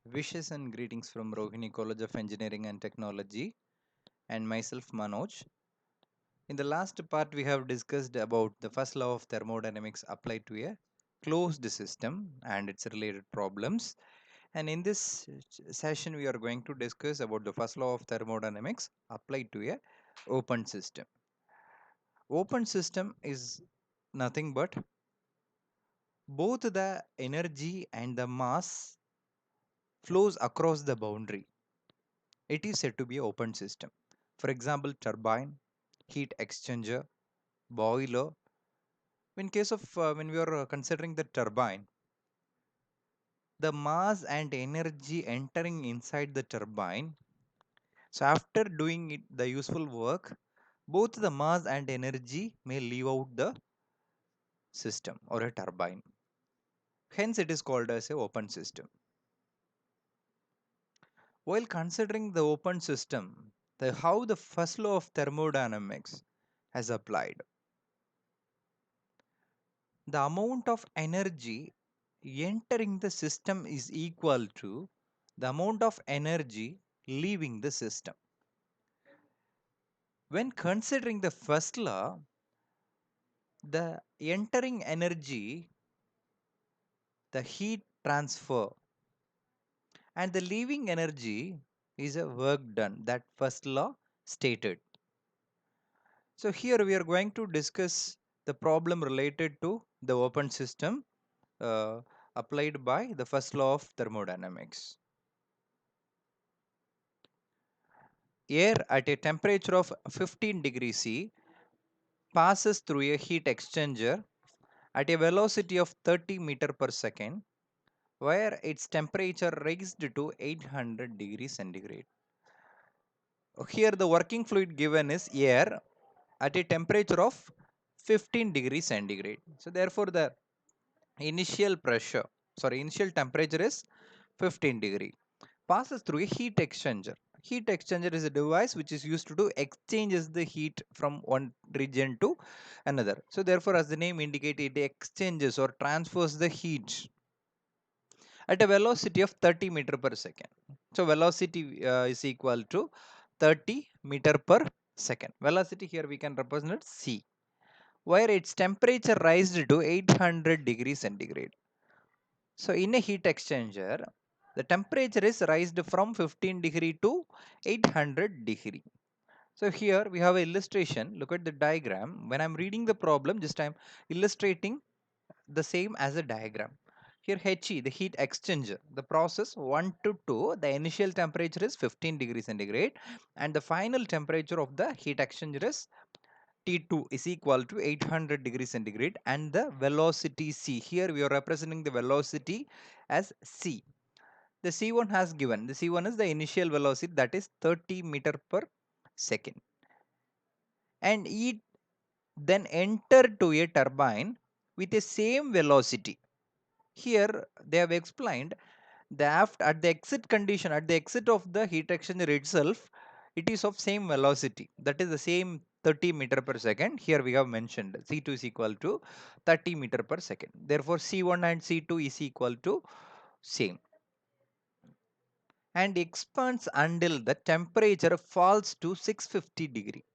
Wishes and greetings from Rohini College of Engineering and Technology and myself Manoj. In the last part we have discussed about the first law of thermodynamics applied to a closed system and its related problems. And in this session we are going to discuss about the first law of thermodynamics applied to a open system. Open system is nothing but both the energy and the mass flows across the boundary. It is said to be an open system. For example, turbine, heat exchanger, boiler. In case of when we are considering the turbine, the mass and energy entering inside the turbine. So after doing it, the useful work, both the mass and energy may leave out the system or a turbine. Hence, it is called as a open system. While considering the open system, how the first law of thermodynamics has applied. The amount of energy entering the system is equal to the amount of energy leaving the system. When considering the first law, the entering energy, the heat transfer, and the leaving energy is a work done that first law stated. So here we are going to discuss the problem related to the open system uh, applied by the first law of thermodynamics. Air at a temperature of 15 degrees C passes through a heat exchanger at a velocity of 30 meter per second, where its temperature raised to 800 degrees centigrade. Here the working fluid given is air at a temperature of 15 degrees centigrade. So therefore the initial pressure, initial temperature is 15 degree, passes through a heat exchanger. Heat exchanger is a device which is used to do exchanges the heat from one region to another. So therefore, as the name indicates, it exchanges or transfers the heat at a velocity of 30 meter per second. So velocity is equal to 30 meter per second. Velocity here we can represent c, where its temperature rises to 800 degrees centigrade. So in a heat exchanger, the temperature is raised from 15 degree to 800 degree. So here we have an illustration. Look at the diagram. When I'm reading the problem, just I'm illustrating the same as a diagram. Here HE, the heat exchanger, the process 1 to 2, the initial temperature is 15 degrees centigrade and the final temperature of the heat exchanger is T2 is equal to 800 degrees centigrade and the velocity C. Here we are representing the velocity as C. The C1 has given. The C1 is the initial velocity, that is 30 meter per second. And it then entered to a turbine with the same velocity. Here they have explained the aft at the exit condition, at the exit of the heat exchanger itself, it is of same velocity, that is the same 30 meter per second. Here we have mentioned C2 is equal to 30 meter per second. Therefore C1 and C2 is equal to same and expands until the temperature falls to 650 degree.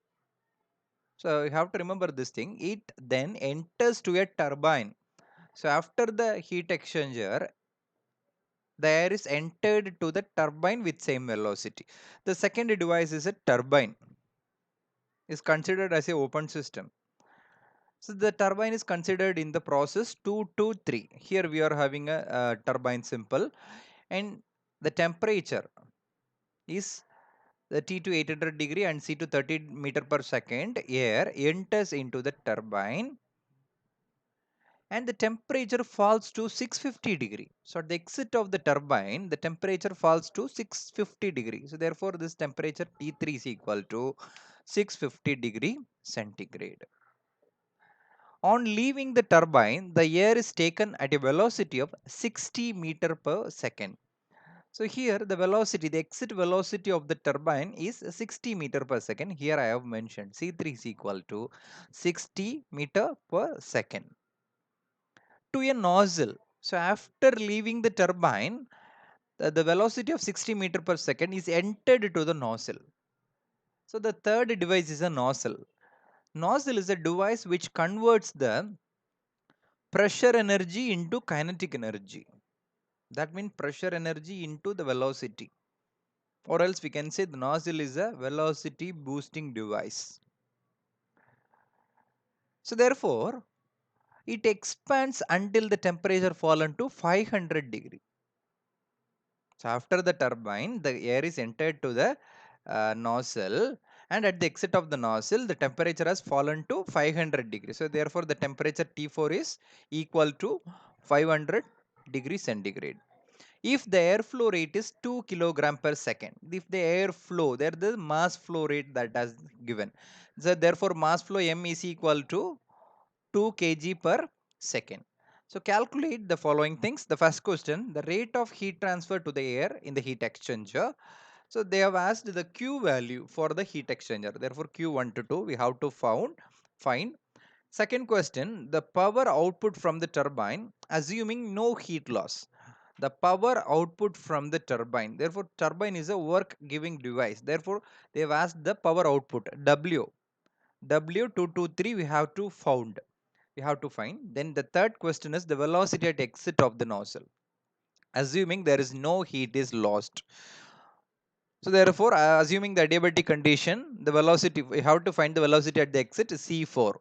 So you have to remember this thing. It then enters to a turbine. So after the heat exchanger, the air is entered to the turbine with same velocity. The second device is a turbine, is considered as a open system. So the turbine is considered in the process 2 to 3. Here we are having a turbine simple and the temperature is the T to 800 degree and C to 30 meter per second. Air enters into the turbine and the temperature falls to 650 degree. So at the exit of the turbine, the temperature falls to 650 degree. So therefore this temperature T3 is equal to 650 degree centigrade. On leaving the turbine, the air is taken at a velocity of 60 meter per second. So here the velocity, the exit velocity of the turbine is 60 meter per second. Here I have mentioned C3 is equal to 60 meter per second. To a nozzle. So after leaving the turbine, the velocity of 60 meter per second is entered to the nozzle. So the third device is a nozzle. Nozzle is a device which converts the pressure energy into kinetic energy. That means pressure energy into the velocity. Or else we can say the nozzle is a velocity boosting device. So therefore, it expands until the temperature fallen to 500 degree. So after the turbine, the air is entered to the nozzle, and at the exit of the nozzle, the temperature has fallen to 500 degrees. So therefore, the temperature T4 is equal to 500 degrees centigrade. If the airflow rate is 2 kilogram per second, if the airflow, there the mass flow rate that has given. So therefore, mass flow M is equal to 2 kg per second. So calculate the following things. The first question, the rate of heat transfer to the air in the heat exchanger. So they have asked the Q value for the heat exchanger. Therefore, Q1 to 2 we have to find. Second question, the power output from the turbine assuming no heat loss. The power output from the turbine. Therefore, turbine is a work giving device. Therefore, they have asked the power output W. W223 we have to find. Then the third question is the velocity at exit of the nozzle, assuming there is no heat is lost. So therefore, assuming the adiabatic condition, the velocity, we have to find the velocity at the exit is C4.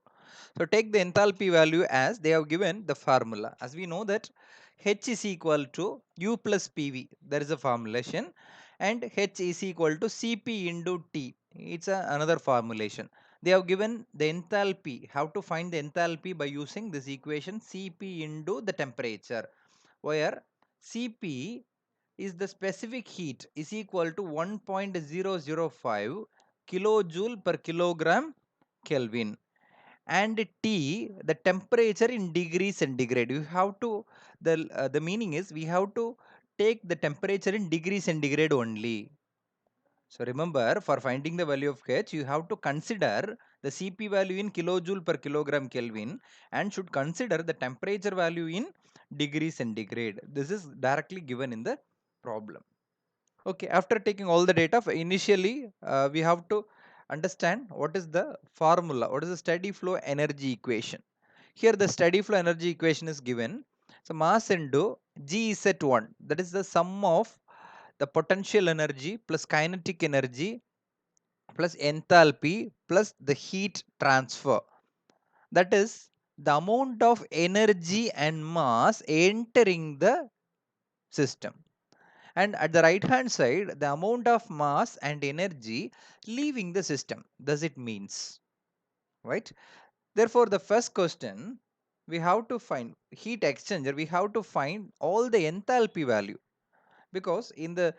So take the enthalpy value as they have given the formula. As we know that H is equal to U plus PV. There is a formulation, and H is equal to Cp into T. It's another formulation. They have given the enthalpy. How to find the enthalpy by using this equation Cp into the temperature, where Cp is the specific heat is equal to 1.005 kilojoule per kilogram Kelvin, and T the temperature in degrees centigrade. You have to the meaning is we have to take the temperature in degrees centigrade only. So remember, for finding the value of H, you have to consider the Cp value in kilojoule per kilogram Kelvin and should consider the temperature value in degrees centigrade. This is directly given in the problem. Okay, after taking all the data, initially we have to understand what is the formula, what is the steady flow energy equation. Here the steady flow energy equation is given. So mass into G is at 1, that is the sum of the potential energy plus kinetic energy plus enthalpy plus the heat transfer. That is the amount of energy and mass entering the system. And at the right hand side, the amount of mass and energy leaving the system. Thus it means, right? Therefore, the first question, we have to find heat exchanger, we have to find all the enthalpy value, because in the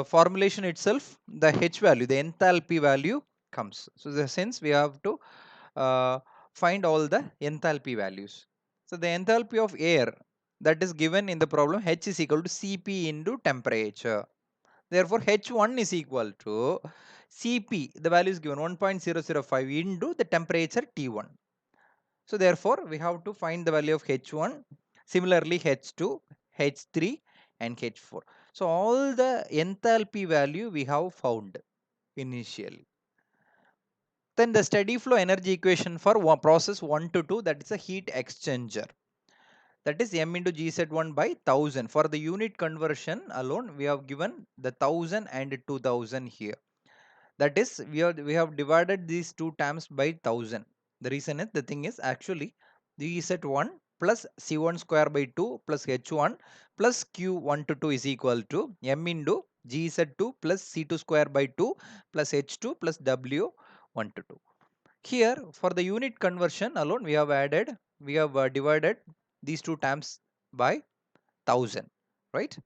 formulation itself, the H value, the enthalpy value comes. So the sense we have to uh, find all the enthalpy values. So the enthalpy of air that is given in the problem, H is equal to Cp into temperature. Therefore, H1 is equal to Cp, the value is given 1.005 into the temperature T1. So therefore, we have to find the value of H1, similarly H2, H3 and H4. So all the enthalpy value we have found initially. Then the steady flow energy equation for process 1 to 2, that is a heat exchanger. That is M into GZ1 by 1000. For the unit conversion alone, we have given the 1000 and 2000 here. That is, we have divided these two terms by 1000. The reason is, the thing is actually GZ1 plus C1 square by 2 plus H1 plus Q1 to 2 is equal to M into GZ2 plus C2 square by 2 plus H2 plus W1 to 2. Here for the unit conversion alone, we have divided these two terms by 1000, right?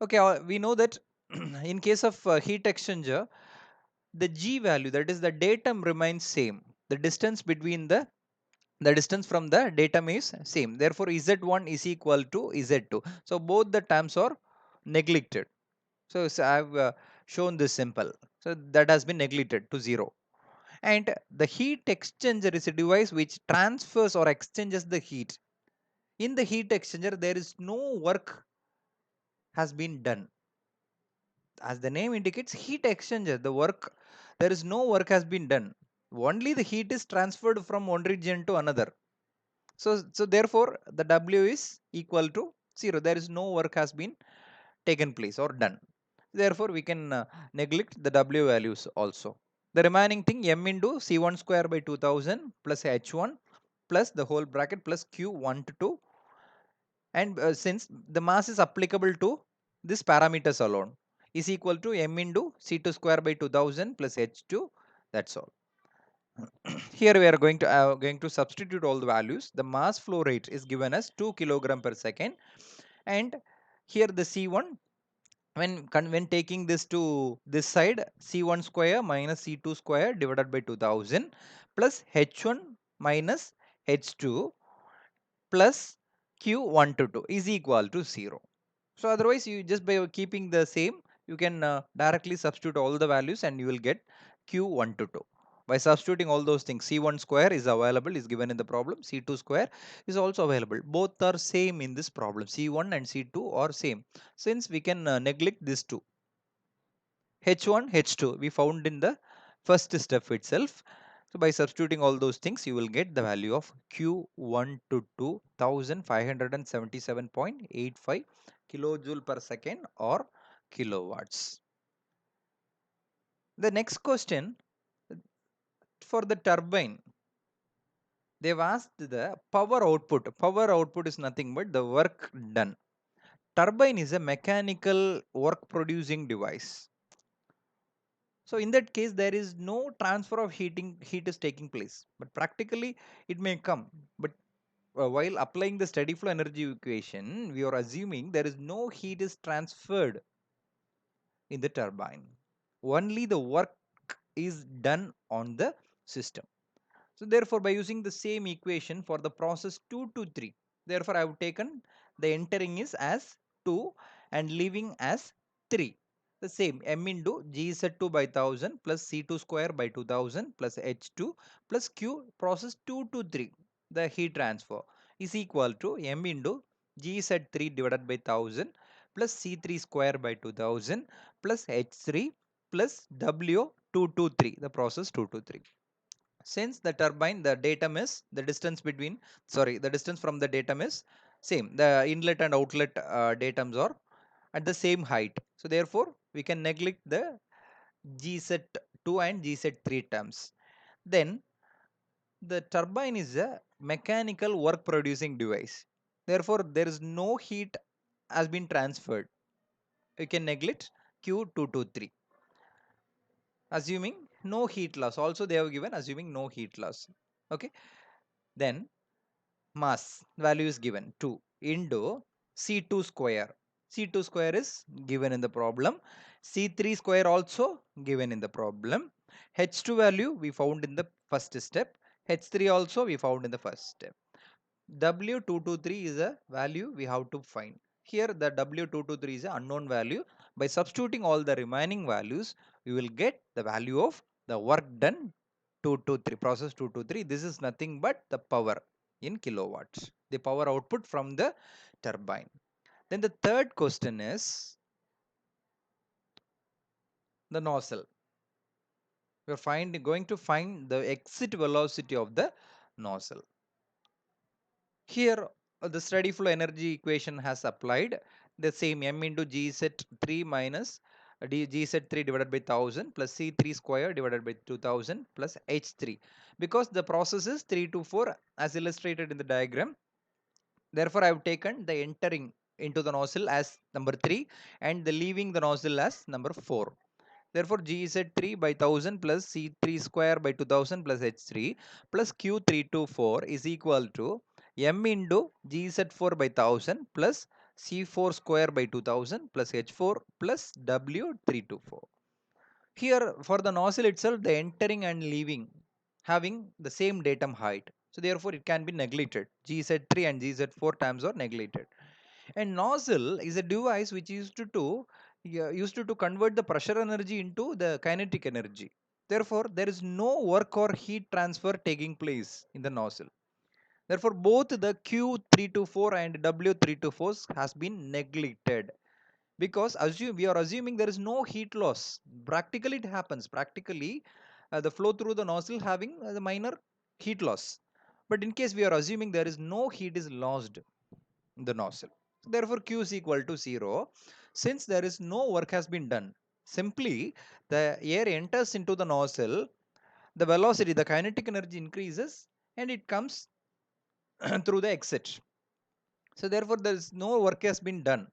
Okay, we know that in case of heat exchanger, the G value, that is the datum, remains same. The distance between the distance from the datum is same. Therefore, Z1 is equal to Z2. So both the terms are neglected. So I have shown this simple. So that has been neglected to 0. And the heat exchanger is a device which transfers or exchanges the heat. In the heat exchanger, there is no work has been done. As the name indicates, heat exchanger, the work, there is no work has been done. Only the heat is transferred from one region to another. So therefore, the W is equal to 0. There is no work has been taken place or done. Therefore, we can neglect the W values also. The remaining thing m into C1 square by 2000 plus H1 plus the whole bracket plus Q1 to 2, and since the mass is applicable to this parameters alone, is equal to m into C2 square by 2000 plus H2. That's all. Here we are going to substitute all the values. The mass flow rate is given as 2 kilogram per second, and here the C1, when taking this to this side, C1 square minus C2 square divided by 2000 plus H1 minus H2 plus Q1 to 2 is equal to 0. So otherwise, you just by keeping the same, you can directly substitute all the values and you will get Q1 to 2. By substituting all those things, C1 square is available, is given in the problem. C2 square is also available. Both are same in this problem. C1 and C2 are same. Since we can neglect these two. H1, H2 we found in the first step itself. So by substituting all those things, you will get the value of Q1 to 2577.85 kilojoule per second or kilowatts. The next question, for the turbine, they've asked the power output. Power output is nothing but the work done. Turbine is a mechanical work producing device. So in that case, there is no transfer of heat is taking place, but practically it may come. But while applying the steady flow energy equation, we are assuming there is no heat is transferred in the turbine. Only the work is done on the system. So therefore, by using the same equation for the process 2 to 3, therefore I have taken the entering is as 2 and leaving as 3. The same m into G Z2 by 1000 plus C2 square by 2000 plus H2 plus Q process 2 to 3. The heat transfer is equal to m into G Z3 divided by 1000 plus C3 square by 2000 plus H3 plus W223, the process 2 to 3. Since the turbine, the datum is the distance between, sorry, the distance from the datum is same. The inlet and outlet datums are at the same height. So therefore, we can neglect the GZ2 and GZ3 terms. Then the turbine is a mechanical work producing device. Therefore, there is no heat has been transferred. You can neglect Q223. Assuming no heat loss. Also, they have given assuming no heat loss. Okay. Then mass value is given 2 into C2 square. C2 square is given in the problem. C3 square also given in the problem. H2 value we found in the first step. H3 also we found in the first step. W223 is a value we have to find. Here the W223 is an unknown value. By substituting all the remaining values, we will get the value of the work done 223, process 223. This is nothing but the power in kilowatts, the power output from the turbine. Then the third question is the nozzle. We are going to find the exit velocity of the nozzle. Here the steady flow energy equation has applied the same m into Gz3 minus Gz3 divided by 1000 plus C3 square divided by 2000 plus H3, because the process is 3 to 4 as illustrated in the diagram. Therefore, I have taken the entering into the nozzle as number 3 and the leaving the nozzle as number 4. Therefore, Gz3 by 1000 plus C3 square by 2000 plus H3 plus Q324 is equal to m into Gz4 by 1000 plus C4 square by 2000 plus H4 plus W324. Here for the nozzle itself, the entering and leaving having the same datum height. So therefore it can be neglected. GZ3 and GZ4 terms are neglected. And nozzle is a device which used to convert the pressure energy into the kinetic energy. Therefore, there is no work or heat transfer taking place in the nozzle. Therefore, both the Q324 and W324 has been neglected. because we are assuming there is no heat loss. Practically it happens. Practically the flow through the nozzle having the minor heat loss. But in case we are assuming there is no heat is lost in the nozzle. Therefore, Q is equal to 0. Since there is no work has been done, simply the air enters into the nozzle, the velocity, the kinetic energy increases and it comes through the exit. So therefore, there is no work has been done.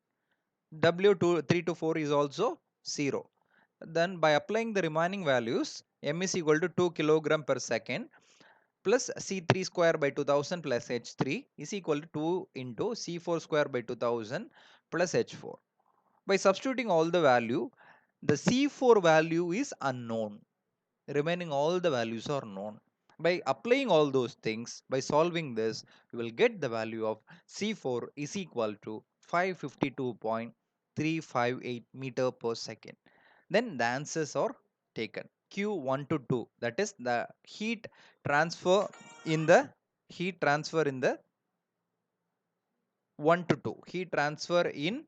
W2 3 to 4 is also 0. Then by applying the remaining values, m is equal to 2 kilogram per second plus C3 square by 2000 plus H3 is equal to 2 into C4 square by 2000 plus H4. By substituting all the value, the C4 value is unknown. Remaining all the values are known. By applying all those things, by solving this, you will get the value of C4 is equal to 552.358 meter per second. Then the answers are taken. Q1 to 2, that is the heat transfer in the 1 to 2. Heat transfer in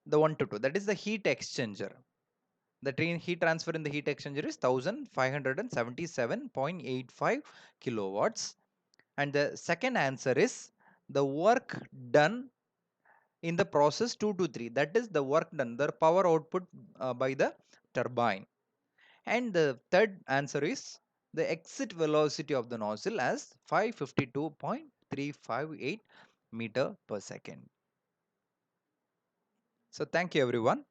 the 1 to 2, that is the heat exchanger. The heat transfer in the heat exchanger is 1577.85 kilowatts. And the second answer is the work done in the process 2 to 3. That is the work done, the power output by the turbine. And the third answer is the exit velocity of the nozzle as 552.358 meter per second. So thank you everyone.